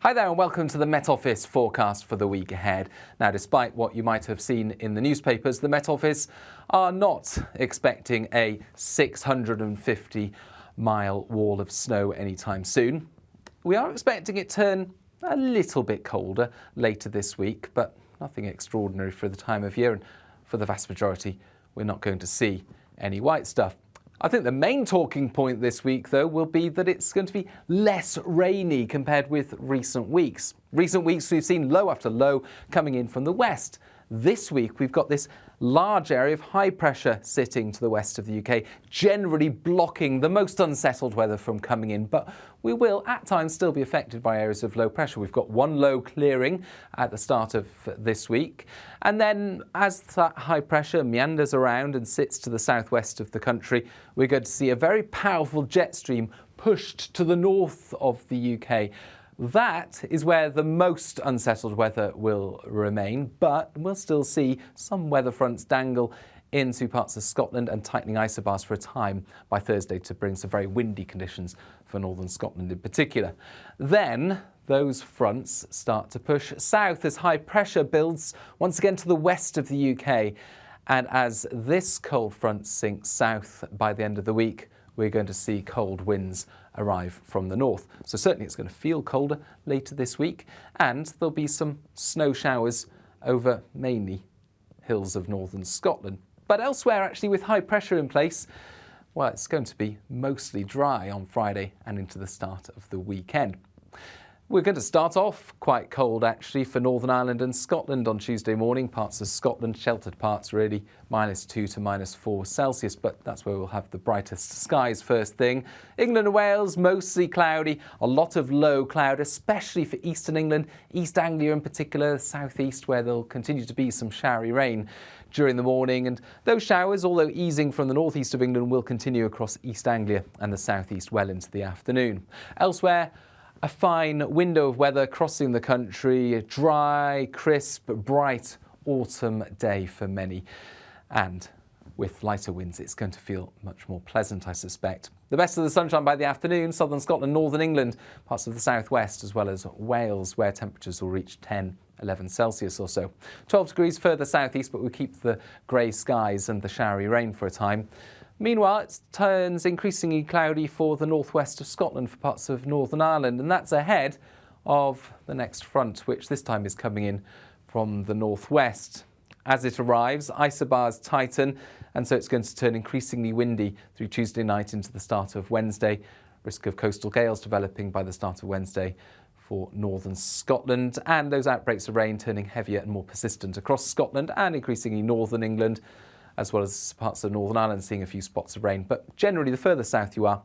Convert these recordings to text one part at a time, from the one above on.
Hi there and welcome to the Met Office forecast for the week ahead. Now, despite what you might have seen in the newspapers, the Met Office are not expecting a 650-mile wall of snow anytime soon. We are expecting it to turn a little bit colder later this week, but nothing extraordinary for the time of year, and for the vast majority, we're not going to see any white stuff. I think the main talking point this week, though, will be that it's going to be less rainy compared with recent weeks. Recent weeks we've seen low after low coming in from the west. This week we've got this large area of high pressure sitting to the west of the UK, generally blocking the most unsettled weather from coming in, but we will at times still be affected by areas of low pressure. We've got one low clearing at the start of this week, and then as that high pressure meanders around and sits to the southwest of the country, we're going to see a very powerful jet stream pushed to the north of the UK. That is where the most unsettled weather will remain, but we'll still see some weather fronts dangle into parts of Scotland and tightening isobars for a time by Thursday to bring some very windy conditions for northern Scotland in particular. Then those fronts start to push south as high pressure builds once again to the west of the UK. And as this cold front sinks south by the end of the week, we're going to see cold winds arrive from the north. So certainly it's going to feel colder later this week, and there'll be some snow showers over mainly hills of northern Scotland. But elsewhere, actually, with high pressure in place, well, it's going to be mostly dry on Friday and into the start of the weekend. We're going to start off quite cold, actually, for Northern Ireland and Scotland on Tuesday morning. Parts of Scotland, sheltered parts really, -2 to -4 Celsius, but that's where we'll have the brightest skies first thing. England and Wales, mostly cloudy, a lot of low cloud, especially for eastern England, East Anglia in particular, southeast, where there'll continue to be some showery rain during the morning. And those showers, although easing from the northeast of England, will continue across East Anglia and the southeast well into the afternoon. Elsewhere, a fine window of weather crossing the country, a dry, crisp, bright autumn day for many. And with lighter winds, it's going to feel much more pleasant, I suspect. The best of the sunshine by the afternoon, southern Scotland, northern England, parts of the southwest, as well as Wales, where temperatures will reach 11 Celsius or so. 12 degrees further southeast, but we'll keep the grey skies and the showery rain for a time. Meanwhile, it turns increasingly cloudy for the northwest of Scotland for parts of Northern Ireland, and that's ahead of the next front, which this time is coming in from the northwest. As it arrives, isobars tighten, and so it's going to turn increasingly windy through Tuesday night into the start of Wednesday. Risk of coastal gales developing by the start of Wednesday for northern Scotland, and those outbreaks of rain turning heavier and more persistent across Scotland and increasingly northern England, as well as parts of Northern Ireland seeing a few spots of rain. But generally, the further south you are,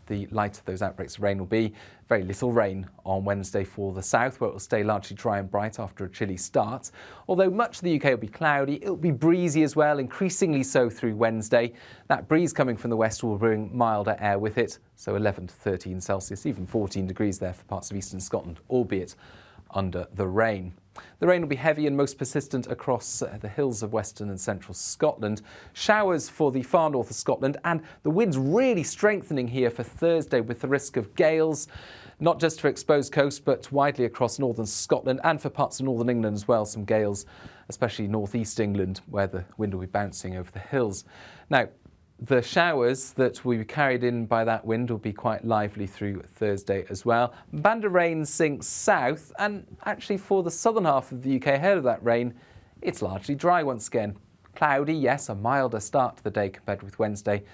the lighter those outbreaks of rain will be. Very little rain on Wednesday for the south, where it will stay largely dry and bright after a chilly start. Although much of the UK will be cloudy, it will be breezy as well, increasingly so through Wednesday. That breeze coming from the west will bring milder air with it, so 11 to 13 Celsius, even 14 degrees there for parts of eastern Scotland, albeit under the rain. The rain will be heavy and most persistent across the hills of western and central Scotland. Showers for the far north of Scotland, and the winds really strengthening here for Thursday with the risk of gales, not just for exposed coast but widely across northern Scotland and for parts of northern England as well. Some gales, especially northeast England, where the wind will be bouncing over the hills. Now, the showers that will be carried in by that wind will be quite lively through Thursday as well. Band of rain sinks south, and actually for the southern half of the UK ahead of that rain, it's largely dry once again. Cloudy, yes, a milder start to the day compared with Wednesday,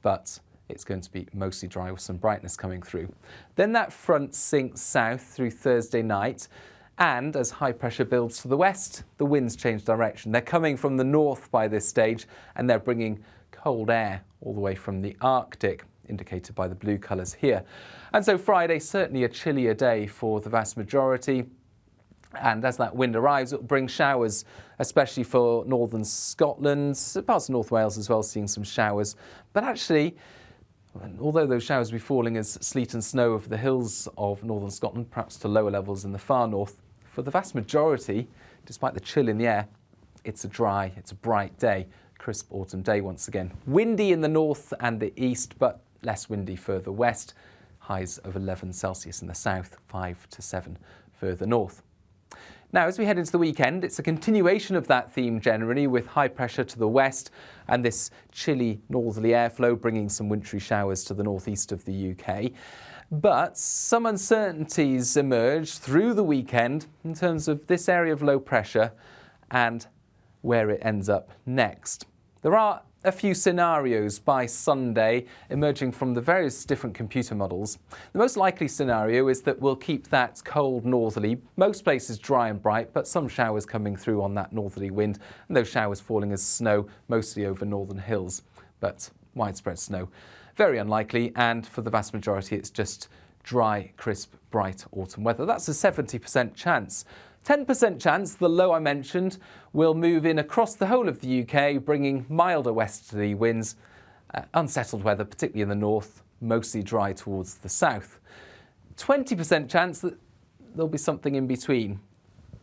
but it's going to be mostly dry with some brightness coming through. Then that front sinks south through Thursday night, and as high pressure builds to the west, the winds change direction. They're coming from the north by this stage, and they're bringing cold air all the way from the Arctic, indicated by the blue colours here. And so Friday, certainly a chillier day for the vast majority. And as that wind arrives, it will bring showers, especially for northern Scotland, parts of North Wales as well, seeing some showers. But actually, although those showers will be falling as sleet and snow over the hills of northern Scotland, perhaps to lower levels in the far north, for the vast majority, despite the chill in the air, it's a bright day. Crisp autumn day once again. Windy in the north and the east, but less windy further west. highs of 11 Celsius in the south, 5 to 7 further north. Now, as we head into the weekend, it's a continuation of that theme generally, with high pressure to the west and this chilly northerly airflow bringing some wintry showers to the northeast of the UK. But some uncertainties emerge through the weekend in terms of this area of low pressure and where it ends up next. There are a few scenarios by Sunday emerging from the various different computer models. The most likely scenario is that we'll keep that cold northerly, most places dry and bright, but some showers coming through on that northerly wind, and those showers falling as snow mostly over northern hills, but widespread snow very unlikely, and for the vast majority it's just dry, crisp, bright autumn weather. That's a 70% chance. 10% chance, the low I mentioned, will move in across the whole of the UK, bringing milder westerly winds, unsettled weather, particularly in the north, mostly dry towards the south. 20% chance that there'll be something in between.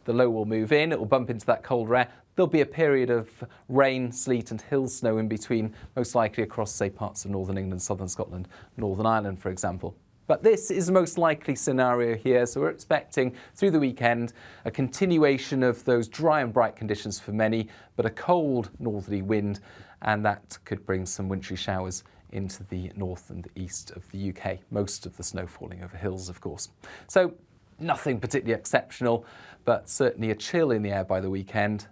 The low will move in, it will bump into that colder air. There'll be a period of rain, sleet and hill snow in between, most likely across, say, parts of northern England, southern Scotland, Northern Ireland, for example. But this is the most likely scenario here, so we're expecting through the weekend a continuation of those dry and bright conditions for many, but a cold northerly wind, and that could bring some wintry showers into the north and the east of the UK, most of the snow falling over hills, of course. So nothing particularly exceptional, but certainly a chill in the air by the weekend.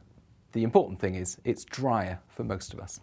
The important thing is it's drier for most of us.